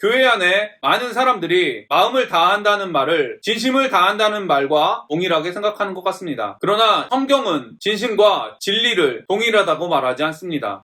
교회 안에 많은 사람들이 마음을 다한다는 말을 진심을 다한다는 말과 동일하게 생각하는 것 같습니다. 그러나 성경은 진심과 진리를 동일하다고 말하지 않습니다.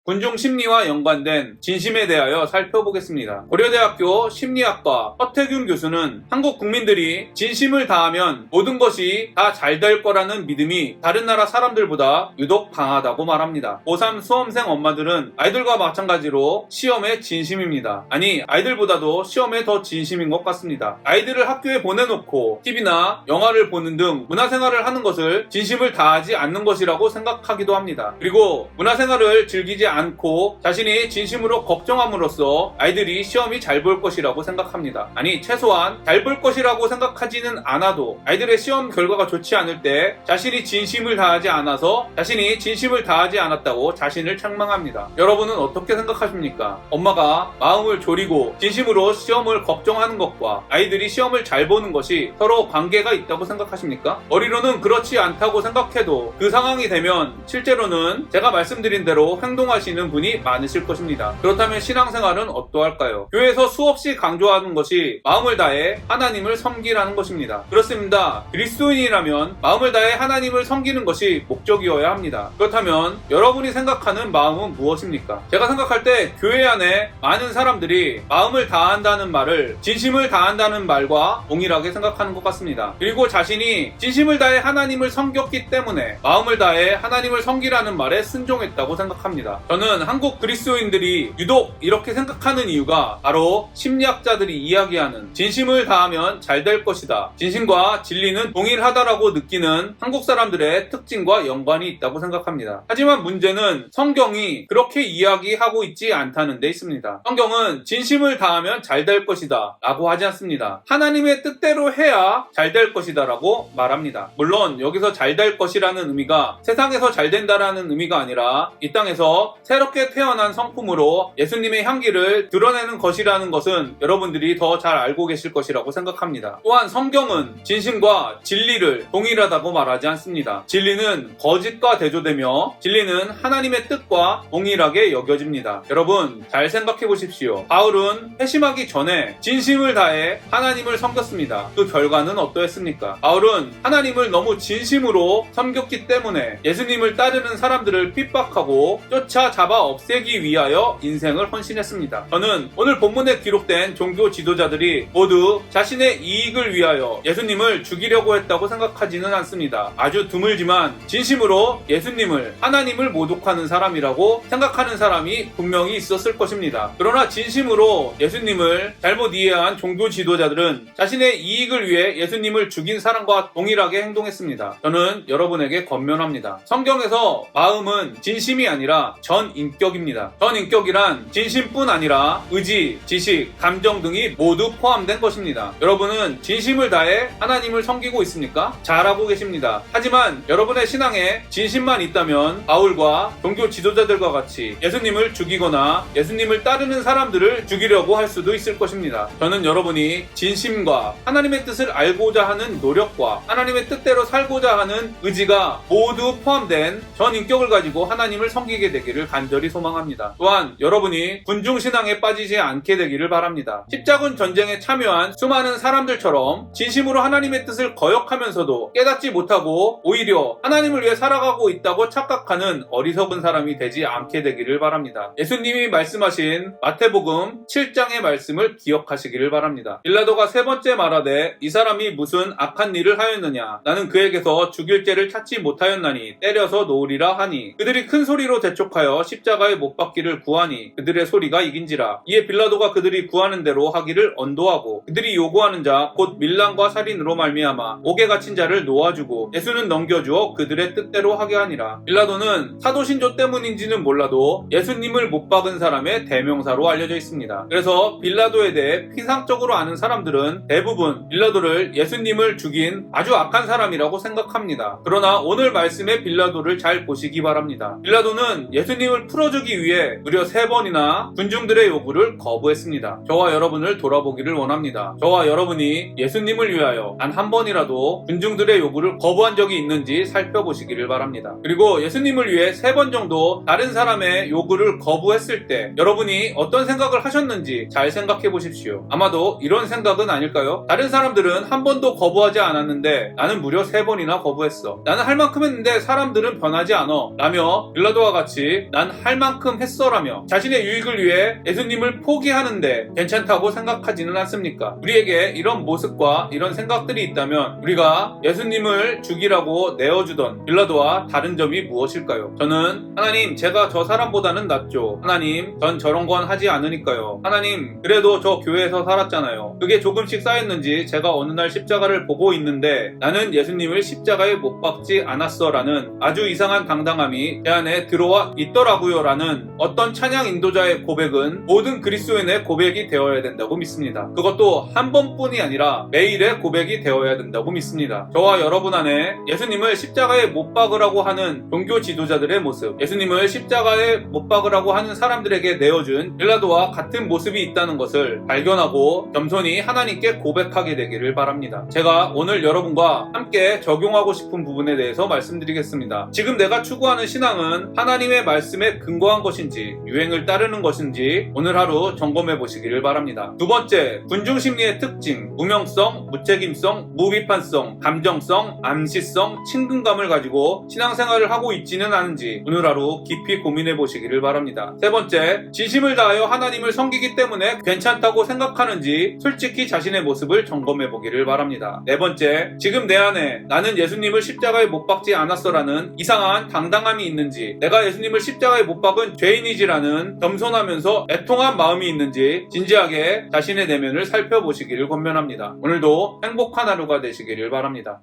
군중 심리와 연관된 진심에 대하여 살펴보겠습니다. 고려대학교 심리학과 허태균 교수는 한국 국민들이 진심을 다하면 모든 것이 다 잘 될 거라는 믿음이 다른 나라 사람들보다 유독 강하다고 말합니다. 고3 수험생 엄마들은 아이들과 마찬가지로 시험에 진심입니다. 아니, 아이들보다도 시험에 더 진심인 것 같습니다. 아이들을 학교에 보내놓고 TV나 영화를 보는 등 문화생활을 하는 것을 진심을 다하지 않는 것이라고 생각하기도 합니다. 그리고 문화생활을 즐기지 않고 자신이 진심으로 걱정함으로써 아이들이 시험이 잘 볼 것이라고 생각합니다. 아니, 최소한 잘 볼 것이라고 생각하지는 않아도 아이들의 시험 결과가 좋지 않을 때 자신이 진심을 다하지 않아서 자신이 진심을 다하지 않았다고 자신을 책망합니다. 여러분은 어떻게 생각하십니까? 엄마가 마음을 졸이고 진심으로 시험을 걱정하는 것과 아이들이 시험을 잘 보는 것이 서로 관계가 있다고 생각하십니까? 머리로는 그렇지 않다고 생각해도 그 상황이 되면 실제로는 제가 말씀드린 대로 행동하시는 분이 많으실 것입니다. 그렇다면 신앙생활은 어떠할까요? 교회에서 수없이 강조하는 것이 마음을 다해 하나님을 섬기라는 것입니다. 그렇습니다. 그리스도인이라면 마음을 다해 하나님을 섬기는 것이 목적이어야 합니다. 그렇다면 여러분이 생각하는 마음은 무엇입니까? 제가 생각할 때 교회 안에 많은 사람들이 마음을 다한다는 말을 진심을 다한다는 말과 동일하게 생각하는 것 같습니다. 그리고 자신이 진심을 다해 하나님을 섬겼기 때문에 마음을 다해 하나님을 섬기라는 말에 순종했다고 생각합니다. 저는 한국 그리스도인들이 유독 이렇게 생각하는 이유가 바로 심리학자들이 이야기하는 진심을 다하면 잘 될 것이다, 진심과 진리는 동일하다라고 느끼는 한국 사람들의 특징과 연관이 있다고 생각합니다. 하지만 문제는 성경이 그렇게 이야기하고 있지 않다는 데 있습니다. 성경은 진심을 다하면 잘 될 것이다 라고 하지 않습니다. 하나님의 뜻대로 해야 잘 될 것이다 라고 말합니다. 물론 여기서 잘 될 것이라는 의미가 세상에서 잘 된다라는 의미가 아니라 이 땅에서 새롭게 태어난 성품으로 예수님의 향기를 드러내는 것이라는 것은 여러분들이 더 잘 알고 계실 것이라고 생각합니다. 또한 성경은 진심과 진리를 동일하다고 말하지 않습니다. 진리는 거짓과 대조되며 진리는 하나님의 뜻과 동일하게 여겨집니다. 여러분, 잘 생각해 보십시오. 바울은 회심하기 전에 진심을 다해 하나님을 섬겼습니다. 그 결과는 어떠했습니까? 바울은 하나님을 너무 진심으로 섬겼기 때문에 예수님을 따르는 사람들을 핍박하고 쫓아 잡아 없애기 위하여 인생을 헌신했습니다. 저는 오늘 본문에 기록된 종교 지도자들이 모두 자신의 이익을 위하여 예수님을 죽이려고 했다고 생각하지는 않습니다. 아주 드물지만 진심으로 예수님을, 하나님을 모독하는 사람이라고 생각하는 사람이 분명히 있었을 것입니다. 그러나 진심으로 예수님을 잘못 이해한 종교 지도자들은 자신의 이익을 위해 예수님을 죽인 사람과 동일하게 행동했습니다. 저는 여러분에게 권면합니다. 성경에서 마음은 진심이 아니라 전인격입니다. 전인격이란 진심뿐 아니라 의지, 지식, 감정 등이 모두 포함된 것입니다. 여러분은 진심을 다해 하나님을 섬기고 있습니까? 잘하고 계십니다. 하지만 여러분의 신앙에 진심만 있다면 바울과 종교 지도자들과 같이 예수님을 죽이거나 예수님을 따르는 사람들을 죽이려고 할 수도 있을 것입니다. 저는 여러분이 진심과 하나님의 뜻을 알고자 하는 노력과 하나님의 뜻대로 살고자 하는 의지가 모두 포함된 전인격을 가지고 하나님을 섬기게 되기를 간절히 소망합니다. 또한 여러분이 군중신앙에 빠지지 않게 되기를 바랍니다. 십자군 전쟁에 참여한 수많은 사람들처럼 진심으로 하나님의 뜻을 거역하면서도 깨닫지 못하고 오히려 하나님을 위해 살아가고 있다고 착각하는 어리석은 사람이 되지 않게 되기를 바랍니다. 예수님이 말씀하신 마태복음 7장의 말씀을 기억하시기를 바랍니다. 빌라도가 세 번째 말하되 이 사람이 무슨 악한 일을 하였느냐, 나는 그에게서 죽일 죄를 찾지 못하였나니 때려서 놓으리라 하니 그들이 큰 소리로 대촉하여 십자가에 못 박기를 구하니 그들의 소리가 이긴지라. 이에 빌라도가 그들이 구하는 대로 하기를 언도하고 그들이 요구하는 자 곧 밀랑과 살인으로 말미암아 옥에 갇힌 자를 놓아주고 예수는 넘겨주어 그들의 뜻대로 하게 하니라. 빌라도는 사도신조 때문인지는 몰라도 예수님을 못 박은 사람의 대명사로 알려져 있습니다. 그래서 빌라도에 대해 피상적으로 아는 사람들은 대부분 빌라도를 예수님을 죽인 아주 악한 사람이라고 생각합니다. 그러나 오늘 말씀의 빌라도를 잘 보시기 바랍니다. 빌라도는 예수님을 예수님을 풀어주기 위해 무려 3번이나 군중들의 요구를 거부했습니다. 저와 여러분을 돌아보기를 원합니다. 저와 여러분이 예수님을 위하여 단 한 번이라도 군중들의 요구를 거부한 적이 있는지 살펴보시기를 바랍니다. 그리고 예수님을 위해 3번 정도 다른 사람의 요구를 거부했을 때 여러분이 어떤 생각을 하셨는지 잘 생각해 보십시오. 아마도 이런 생각은 아닐까요? 다른 사람들은 한 번도 거부하지 않았는데 나는 무려 3번이나 거부했어. 나는 할 만큼 했는데 사람들은 변하지 않아 라며 빌라도와 같이 난 할 만큼 했어 라며 자신의 유익을 위해 예수님을 포기하는데 괜찮다고 생각하지는 않습니까? 우리에게 이런 모습과 이런 생각들이 있다면 우리가 예수님을 죽이라고 내어주던 빌라도와 다른 점이 무엇일까요? 저는 하나님 제가 저 사람보다는 낫죠. 하나님 전 저런 건 하지 않으니까요. 하나님 그래도 저 교회에서 살았잖아요. 그게 조금씩 쌓였는지 제가 어느 날 십자가를 보고 있는데 나는 예수님을 십자가에 못 박지 않았어 라는 아주 이상한 당당함이 제 안에 들어와 있더라고요 라는 어떤 찬양 인도자의 고백은 모든 그리스도인의 고백이 되어야 된다고 믿습니다. 그것도 한 번뿐이 아니라 매일의 고백이 되어야 된다고 믿습니다. 저와 여러분 안에 예수님을 십자가에 못 박으라고 하는 종교 지도자들의 모습, 예수님을 십자가에 못 박으라고 하는 사람들에게 내어준 빌라도와 같은 모습이 있다는 것을 발견하고 겸손히 하나님께 고백하게 되기를 바랍니다. 제가 오늘 여러분과 함께 적용하고 싶은 부분에 대해서 말씀드리겠습니다. 지금 내가 추구하는 신앙은 하나님의 말씀에 근거한 것인지 유행을 따르는 것인지 오늘 하루 점검해 보시기를 바랍니다. 두 번째, 군중심리의 특징, 무명성, 무책임성, 무비판성, 감정성, 암시성, 친근감을 가지고 신앙생활을 하고 있지는 않은지 오늘 하루 깊이 고민해 보시기를 바랍니다. 세 번째, 진심을 다하여 하나님을 섬기기 때문에 괜찮다고 생각하는지 솔직히 자신의 모습을 점검해 보기를 바랍니다. 네 번째, 지금 내 안에 나는 예수님을 십자가에 못 박지 않았어라는 이상한 당당함이 있는지, 내가 예수님을 십자가에 못 박은 죄인이지라는 겸손하면서 애통한 마음이 있는지 진지하게 자신의 내면을 살펴보시기를 권면합니다. 오늘도 행복한 하루가 되시기를 바랍니다.